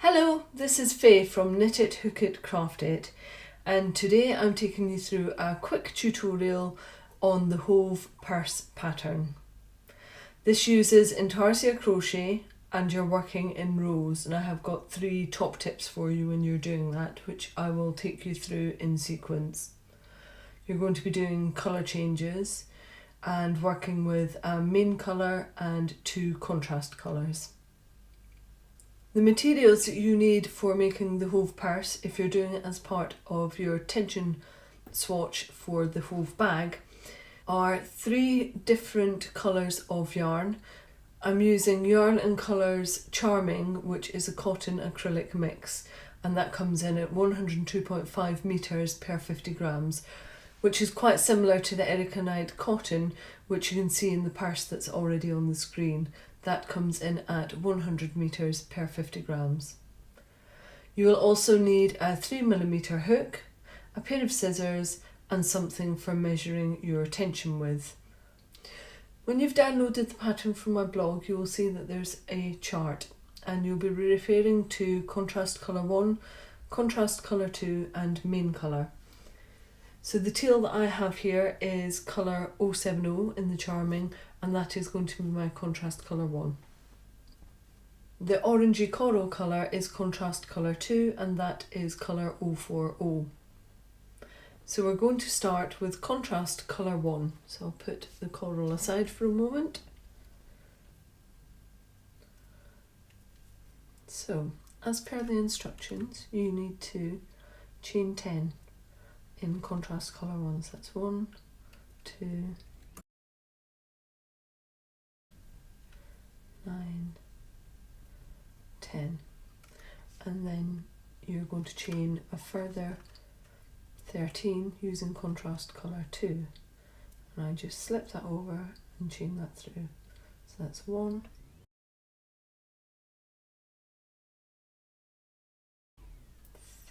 Hello, this is Faye from Knit It, Hook It, Craft It, and today I'm taking you through a quick tutorial on the Hove Purse pattern. This uses intarsia crochet and you're working in rows, and I have got 3 top tips for you when you're doing that, which I will take you through in sequence. You're going to be doing colour changes and working with a main colour and 2 contrast colours. The materials that you need for making the Hove Purse, if you're doing it as part of your tension swatch for the Hove bag, are 3 different colours of yarn. I'm using Yarn and Colours Charming, which is a cotton acrylic mix, and that comes in at 102.5 metres per 50 grams, which is quite similar to the Erica Knight cotton, which you can see in the purse that's already on the screen. That comes in at 100 metres per 50 grams. You will also need a 3mm hook, a pair of scissors and something for measuring your tension with. When you've downloaded the pattern from my blog, you will see that there's a chart and you'll be referring to contrast colour 1, contrast colour 2 and main colour. So the teal that I have here is colour 070 in the Charming, and that is going to be my contrast colour 1. The orangey coral colour is contrast colour 2, and that is colour 040. So we're going to start with contrast colour 1. So I'll put the coral aside for a moment. So, as per the instructions, you need to chain 10 in contrast colour 1. So that's 1, 2, 9, 10, and then you're going to chain a further 13 using contrast colour 2, and I just slip that over and chain that through. So that's 1,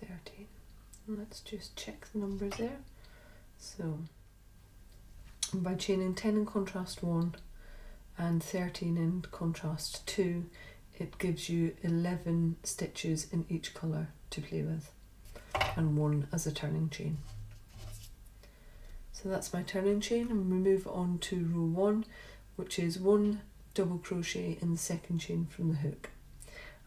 13. Let's just check the numbers there. So by chaining 10 in contrast 1 and 13 in contrast 2, it gives you 11 stitches in each colour to play with, and 1 as a turning chain. So that's my turning chain, and we move on to row 1, which is 1 double crochet in the second chain from the hook.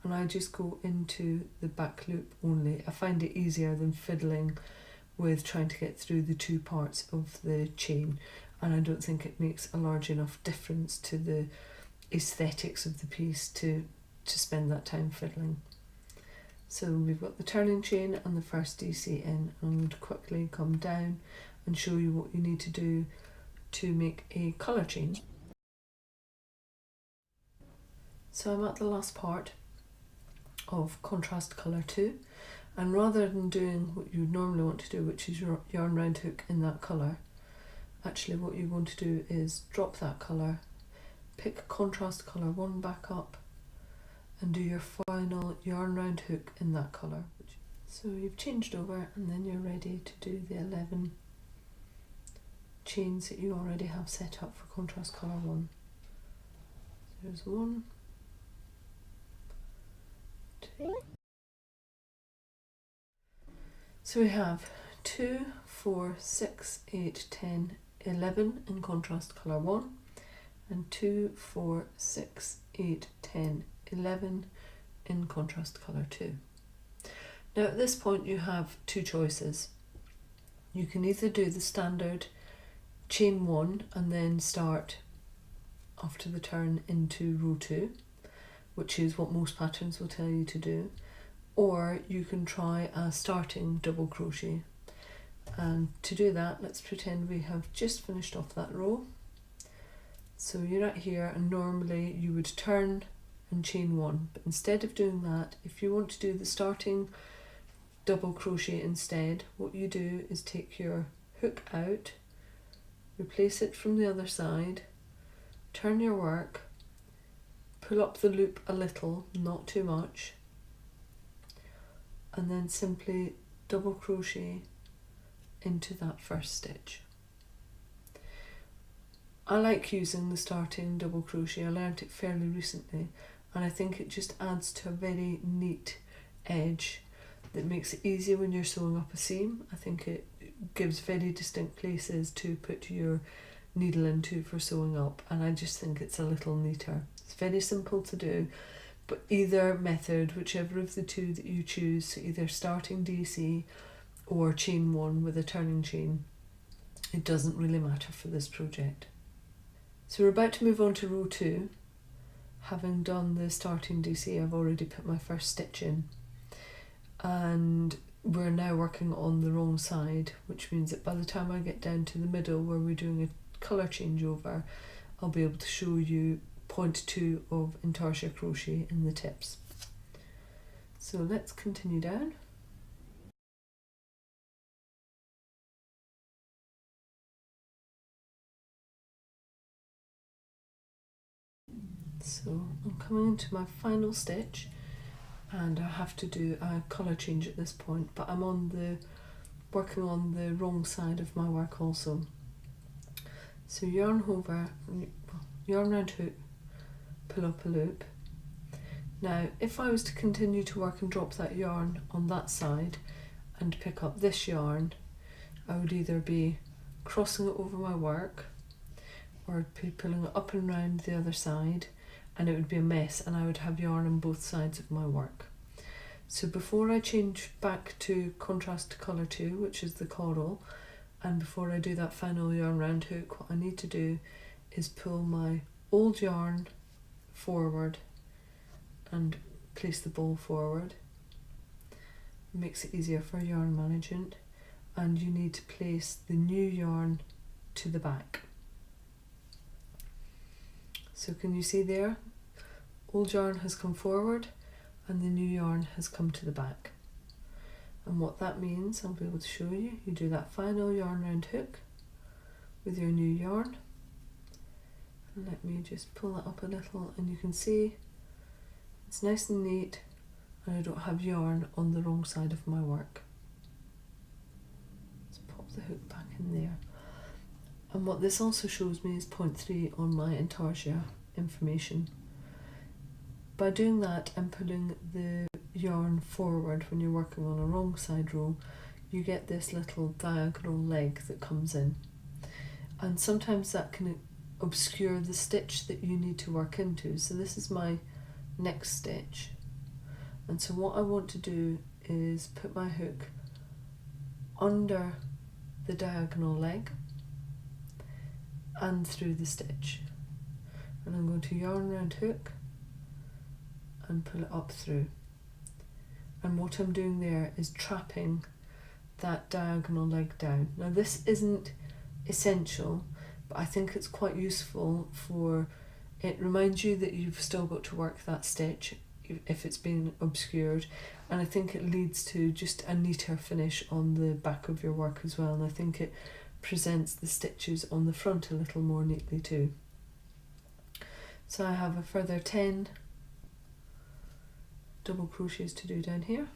And I just go into the back loop only. I find it easier than fiddling with trying to get through the 2 parts of the chain, and I don't think it makes a large enough difference to the aesthetics of the piece to spend that time fiddling. So we've got the turning chain and the first DC in. I'm going to quickly come down and show you what you need to do to make a colour change. So I'm at the last part of contrast colour 2, and rather than doing what you normally want to do, which is your yarn round hook in that colour, actually what you're going to do is drop that colour, pick contrast colour 1 back up and do your final yarn round hook in that colour. So you've changed over, and then you're ready to do the 11 chains that you already have set up for contrast colour 1. There's 1, 2. So we have 2, 4, 6, 8, 10, 11 in contrast colour 1, and 2, 4, 6, 8, 10, 11 in contrast colour 2. Now at this point you have 2 choices. You can either do the standard chain 1 and then start after the turn into row 2, which is what most patterns will tell you to do, or you can try a starting double crochet. And to do that, let's pretend we have just finished off that row. So you're at here, and normally you would turn and chain 1, but instead of doing that, if you want to do the starting double crochet instead, what you do is take your hook out, replace it from the other side, turn your work, pull up the loop a little, not too much, and then simply double crochet into that first stitch. I like using the starting double crochet. I learned it fairly recently, and I think it just adds to a very neat edge that makes it easier when you're sewing up a seam. I think it gives very distinct places to put your needle into for sewing up, and I just think it's a little neater. It's very simple to do, but either method, whichever of the two that you choose, so either starting DC or chain one with a turning chain, it doesn't really matter for this project. So we're about to move on to row 2. Having done the starting DC, I've already put my first stitch in, and we're now working on the wrong side, which means that by the time I get down to the middle where we're doing a colour changeover, I'll be able to show you point 2 of intarsia crochet in the tips. So let's continue down. So I'm coming into my final stitch, and I have to do a colour change at this point, but I'm working on the wrong side of my work also. So yarn over, yarn round hook, pull up a loop. Now if I was to continue to work and drop that yarn on that side and pick up this yarn, I would either be crossing it over my work or be pulling it up and round the other side, and it would be a mess, and I would have yarn on both sides of my work. So before I change back to contrast colour 2, which is the coral, and before I do that final yarn round hook, what I need to do is pull my old yarn forward and place the ball forward. It makes it easier for yarn management, and you need to place the new yarn to the back. So can you see there? Old yarn has come forward and the new yarn has come to the back. And what that means, I'll be able to show you. You do that final yarn round hook with your new yarn. And let me just pull that up a little, and you can see it's nice and neat, and I don't have yarn on the wrong side of my work. Let's pop the hook back in there. And what this also shows me is point 3 on my intarsia information. By doing that and pulling the yarn forward when you're working on a wrong side row, you get this little diagonal leg that comes in. And sometimes that can obscure the stitch that you need to work into. So this is my next stitch. And so what I want to do is put my hook under the diagonal leg and through the stitch. And I'm going to yarn round hook and pull it up through. And what I'm doing there is trapping that diagonal leg down. Now this isn't essential, but I think it's quite useful for, it reminds you that you've still got to work that stitch if it's been obscured, and I think it leads to just a neater finish on the back of your work as well, and I think it presents the stitches on the front a little more neatly too. So I have a further 10 double crochets to do down here,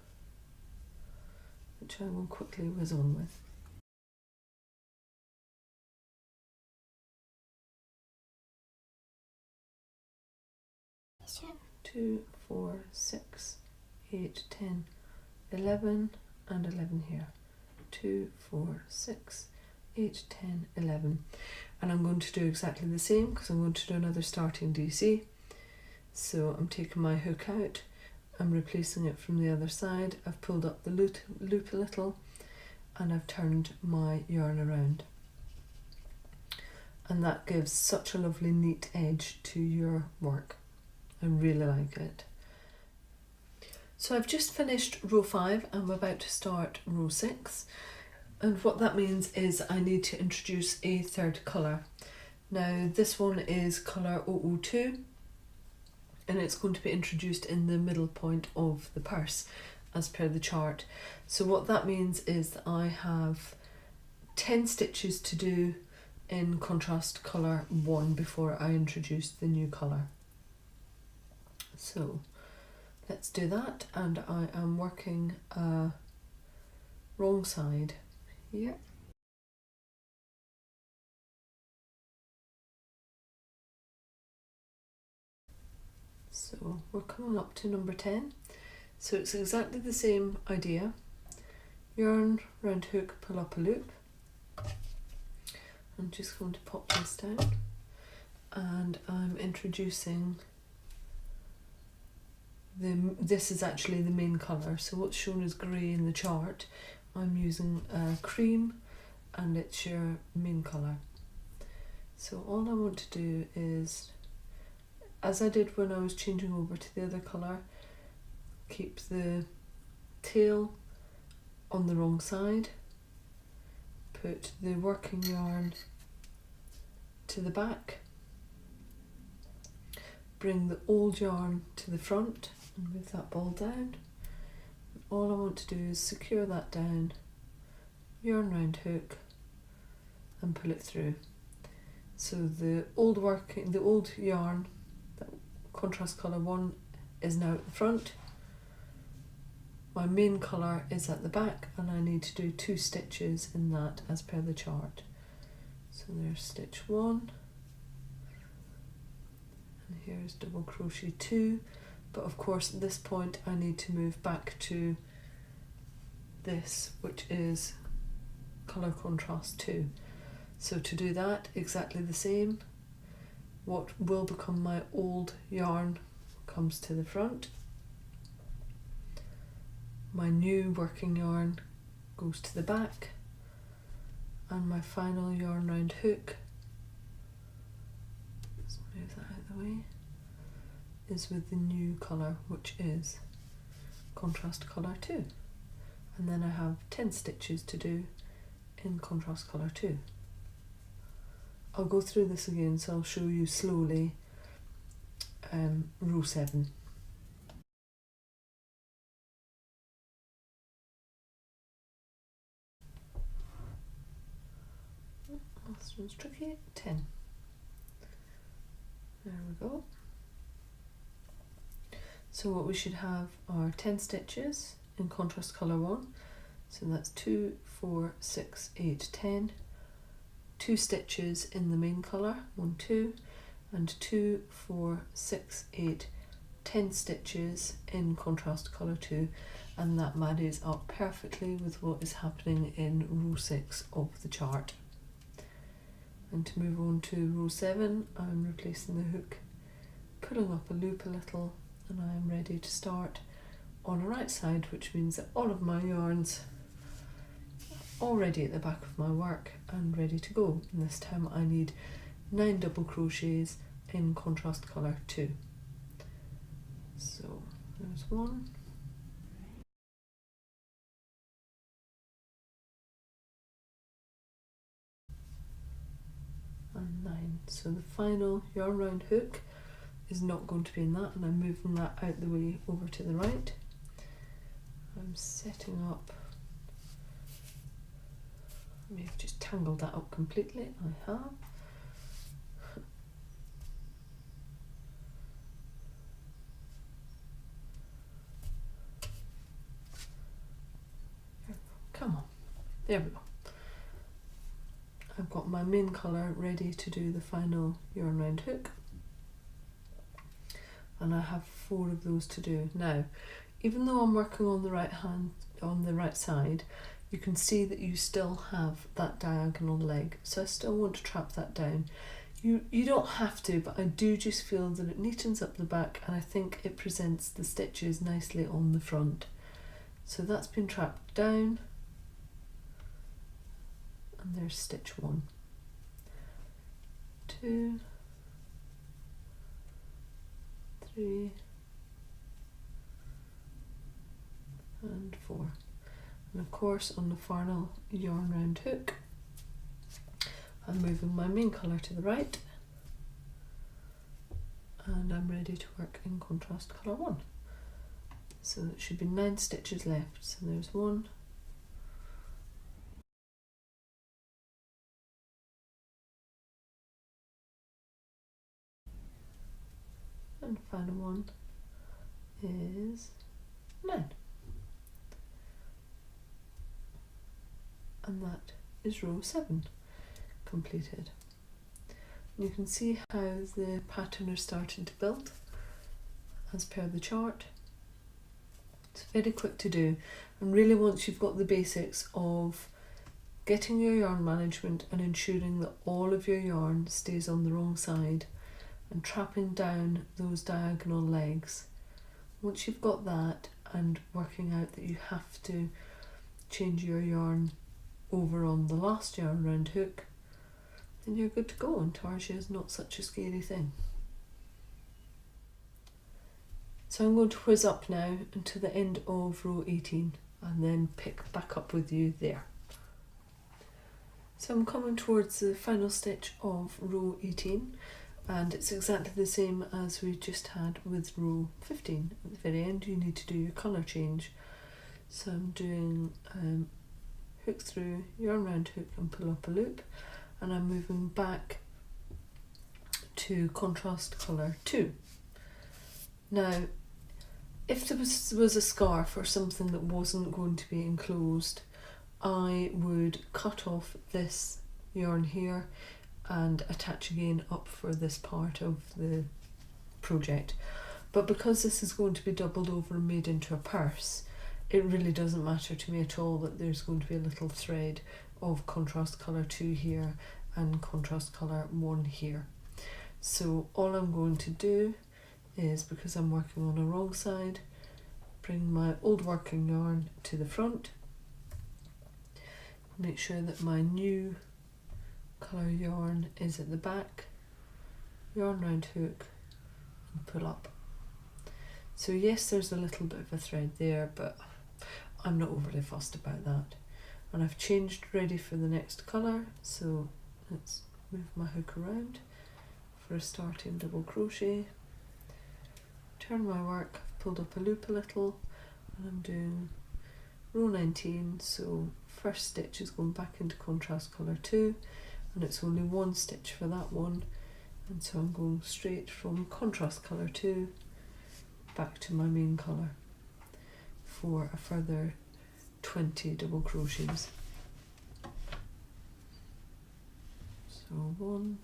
which I will quickly whiz on with. Sure. 2, 4, 6, 8, 10, 11 and 11 here. 2, 4, 6, 8, 10, 11. And I'm going to do exactly the same because I'm going to do another starting DC. So I'm taking my hook out, I'm replacing it from the other side, I've pulled up the loop a little, and I've turned my yarn around. And that gives such a lovely neat edge to your work. I really like it. So I've just finished row 5, I'm about to start row 6, and what that means is I need to introduce a third colour. Now this one is colour 002, and it's going to be introduced in the middle point of the purse as per the chart. So what that means is that I have 10 stitches to do in contrast colour 1 before I introduce the new colour. So let's do that, and I am working wrong side here. So we're coming up to number 10. So it's exactly the same idea. Yarn, round hook, pull up a loop. I'm just going to pop this down, and I'm introducing this is actually the main colour, so what's shown as grey in the chart, I'm using cream, and it's your main colour. So all I want to do is, as I did when I was changing over to the other colour, keep the tail on the wrong side, put the working yarn to the back, bring the old yarn to the front and move that ball down. All I want to do is secure that down, yarn round hook and pull it through. So the old yarn, that contrast colour 1, is now at the front. My main colour is at the back, and I need to do 2 stitches in that as per the chart. So there's stitch 1, and here's double crochet 2, but of course at this point I need to move back to this, which is colour contrast 2. So to do that, exactly the same. What will become my old yarn comes to the front. My new working yarn goes to the back, and my final yarn round hook, let's move that out of the way, is with the new colour, which is contrast colour 2. And then I have 10 stitches to do in contrast colour 2. I'll go through this again, so I'll show you slowly row 7. This one's tricky. 10. There we go. So what we should have are 10 stitches in contrast colour 1. So that's 2, 4, 6, 8, 10. 2 stitches in the main colour, 1, 2, and 2, 4, 6, 8, 10 stitches in contrast colour 2, and that marries up perfectly with what is happening in row 6 of the chart. And to move on to row 7, I'm replacing the hook, pulling up a loop a little, and I am ready to start on the right side, which means that all of my yarns are already at the back of my work and ready to go. And this time I need 9 double crochets in contrast colour 2. So there's 1, and 9. So the final yarn round hook is not going to be in that, and I'm moving that out the way over to the right. I'm setting up, I may have just tangled that up completely, I have. Come on, there we go. I've got my main colour ready to do the final yarn round hook, and I have 4 of those to do. Now, even though I'm working on the right side, you can see that you still have that diagonal leg, so I still want to trap that down. You don't have to, but I do just feel that it neatens up the back, and I think it presents the stitches nicely on the front. So that's been trapped down, and there's stitch 1, 2, 3, and 4. And of course on the final yarn round hook, I'm moving my main colour to the right, and I'm ready to work in contrast colour 1. So it should be 9 stitches left. So there's 1, and the final one is 9. And that is row 7 completed. You can see how the pattern is starting to build as per the chart. It's very quick to do, and really once you've got the basics of getting your yarn management and ensuring that all of your yarn stays on the wrong side and trapping down those diagonal legs, once you've got that and working out that you have to change your yarn over on the last yarn round hook, then you're good to go. Intarsia is not such a scary thing. So I'm going to whiz up now until the end of row 18 and then pick back up with you there. So I'm coming towards the final stitch of row 18, and it's exactly the same as we just had with row 15. At the very end you need to do your colour change. So I'm doing hook through, yarn round hook and pull up a loop, and I'm moving back to contrast colour 2. Now if there was a scarf or something that wasn't going to be enclosed, I would cut off this yarn here and attach again up for this part of the project. But because this is going to be doubled over and made into a purse, it really doesn't matter to me at all that there's going to be a little thread of contrast colour 2 here and contrast colour 1 here. So all I'm going to do is, because I'm working on a wrong side, bring my old working yarn to the front, make sure that my new colour yarn is at the back, yarn round hook and pull up. So yes, there's a little bit of a thread there, but I'm not overly fussed about that. And I've changed ready for the next colour, so let's move my hook around for a starting double crochet. Turn my work, I've pulled up a loop a little, and I'm doing row 19, so first stitch is going back into contrast colour 2, and it's only one stitch for that one, and so I'm going straight from contrast colour 2 back to my main colour for a further 20 double crochets. So 1,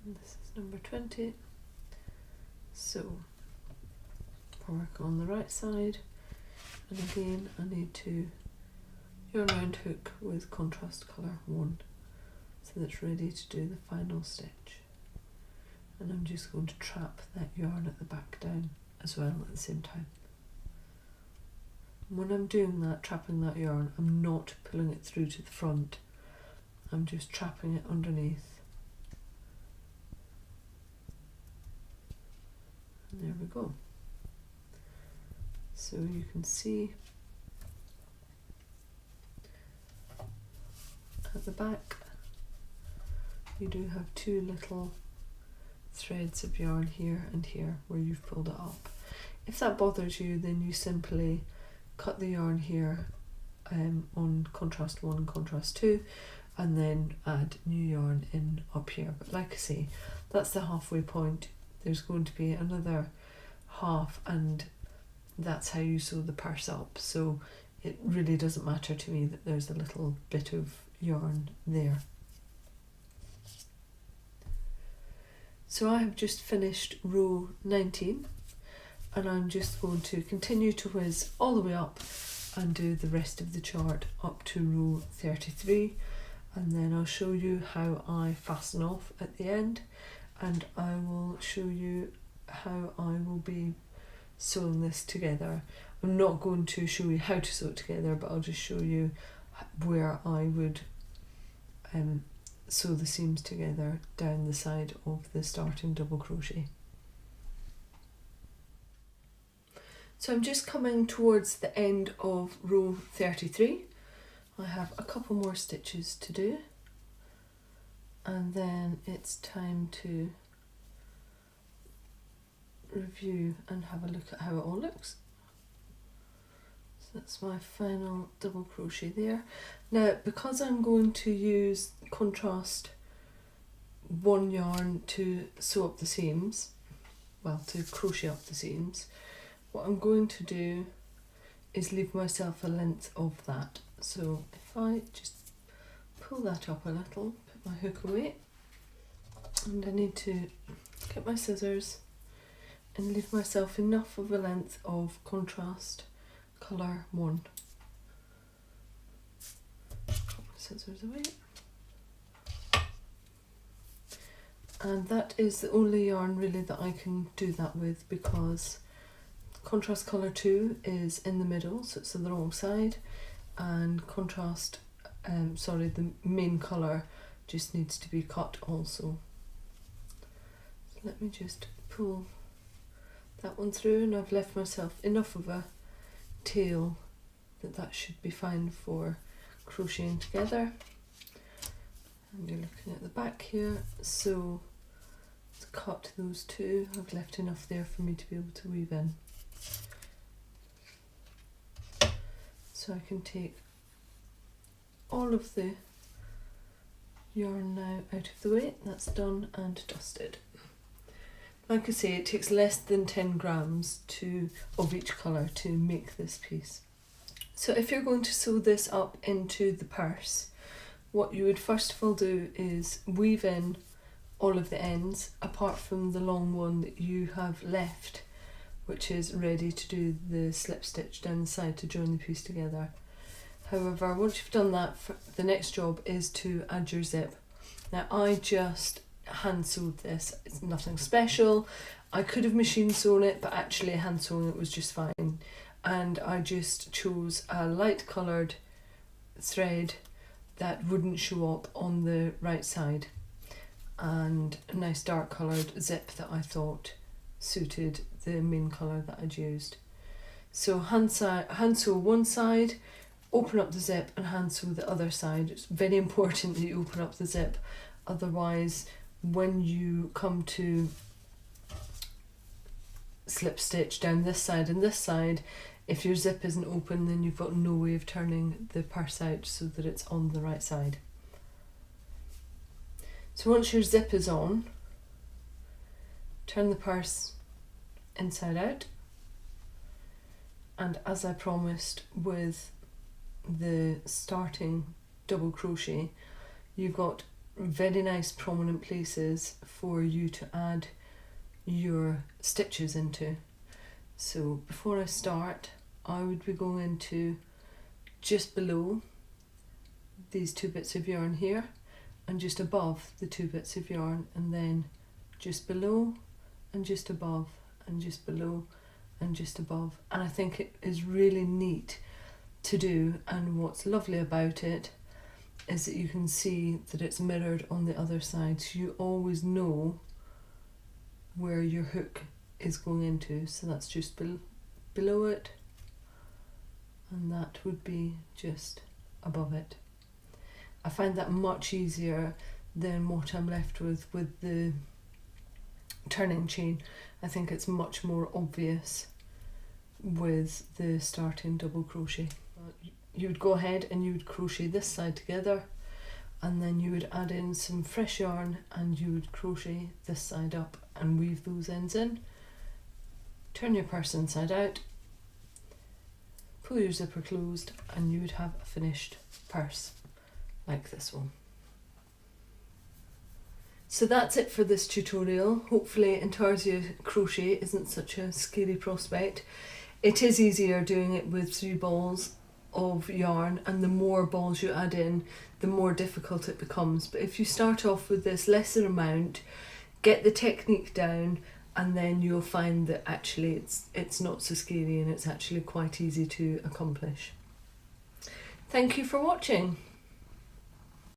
and this is number 20. So we're working on the right side, and again I need to yarn round hook with contrast colour 1 so that's ready to do the final stitch, and I'm just going to trap that yarn at the back down as well at the same time. When I'm doing that, trapping that yarn, I'm not pulling it through to the front, I'm just trapping it underneath. And there we go. So you can see at the back you do have two little threads of yarn here and here where you've pulled it up. If that bothers you, then you simply cut the yarn here on contrast 1 and contrast 2 and then add new yarn in up here. But like I say, that's the halfway point. There's going to be another half, and that's how you sew the purse up, so it really doesn't matter to me that there's a little bit of yarn there. So I have just finished row 19, and I'm just going to continue to whiz all the way up and do the rest of the chart up to row 33, and then I'll show you how I fasten off at the end, and I will show you how I will be sewing this together. I'm not going to show you how to sew it together, but I'll just show you where I would sew the seams together down the side of the starting double crochet. So I'm just coming towards the end of row 33. I have a couple more stitches to do, and then it's time to review and have a look at how it all looks. So that's my final double crochet there. Now, because I'm going to use contrast 1 yarn to sew up the seams, well, to crochet up the seams, what I'm going to do is leave myself a length of that. So if I just pull that up a little, put my hook away, and I need to get my scissors and leave myself enough of a length of contrast colour 1. Put my scissors away. And that is the only yarn really that I can do that with, because contrast colour 2 is in the middle, so it's on the wrong side, and the main colour just needs to be cut also. So let me just pull that one through, and I've left myself enough of a tail that should be fine for crocheting together. And you're looking at the back here, so to cut those two, I've left enough there for me to be able to weave in. So I can take all of the yarn now out of the way. That's done and dusted. Like I say, it takes less than 10 grams of each colour to make this piece. So if you're going to sew this up into the purse, what you would first of all do is weave in all of the ends, apart from the long one that you have left, which is ready to do the slip stitch down the side to join the piece together. However, once you've done that, the next job is to add your zip. Now I just hand sewed this, it's nothing special. I could have machine sewn it, but actually hand sewing it was just fine. And I just chose a light coloured thread that wouldn't show up on the right side, and a nice dark coloured zip that I thought suited the main colour that I'd used. So hand sew one side, open up the zip and hand sew the other side. It's very important that you open up the zip, otherwise when you come to slip stitch down this side and this side, if your zip isn't open, then you've got no way of turning the purse out so that it's on the right side. So once your zip is on, turn the purse inside out, and as I promised with the starting double crochet, you've got very nice prominent places for you to add your stitches into. So before I start, I would be going into just below these 2 bits of yarn here, and just above the 2 bits of yarn, and then just below and just above and just below and just above. And I think it is really neat to do, and what's lovely about it is that you can see that it's mirrored on the other side, so you always know where your hook is going into. So that's just below it, and that would be just above it. I find that much easier than what I'm left with the turning chain. I think it's much more obvious with the starting double crochet. You would go ahead and you would crochet this side together, and then you would add in some fresh yarn and you would crochet this side up and weave those ends in. Turn your purse inside out, pull your zipper closed, and you would have a finished purse like this one. So that's it for this tutorial. Hopefully intarsia crochet isn't such a scary prospect. It is easier doing it with 3 balls of yarn, and the more balls you add in, the more difficult it becomes. But if you start off with this lesser amount, get the technique down, and then you'll find that actually it's not so scary and it's actually quite easy to accomplish. Thank you for watching.